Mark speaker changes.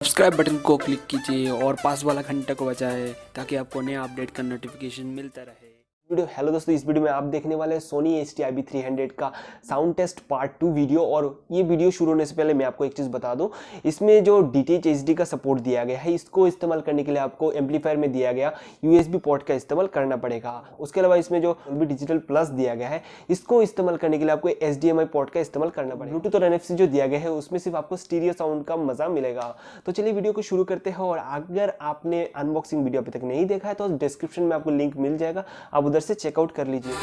Speaker 1: Subscribe button को click कीजिए और पास वाला घंटा को बजाएं ताकि आपको नया अपडेट का नोटिफिकेशन मिलता रहे।
Speaker 2: हेलो दोस्तों, इस वीडियो में आप देखने वाले हैं सोनी HT-IV300 का साउंड टेस्ट पार्ट 2 वीडियो। और ये वीडियो शुरू होने से पहले मैं आपको एक चीज़ बता दूं, इसमें जो DTH HD का सपोर्ट दिया गया है, इसको इस्तेमाल करने के लिए आपको एम्पलीफायर में दिया गया USB पोर्ट का इस्तेमाल करना पड़ेगा। उसके अलावा इसमें जो डिजिटल प्लस दिया गया है, इसको इस्तेमाल करने के लिए आपको HDMI पोर्ट का इस्तेमाल करना पड़ेगा। ब्लूटूथ और NFC जो दिया गया है, उसमें सिर्फ आपको स्टीरियो साउंड का मजा मिलेगा। तो चलिए वीडियो को शुरू करते हैं। और अगर आपने अनबॉक्सिंग वीडियो अभी तक नहीं देखा है तो डिस्क्रिप्शन में आपको लिंक मिल जाएगा, आप उधर से चेकआउट कर लीजिए।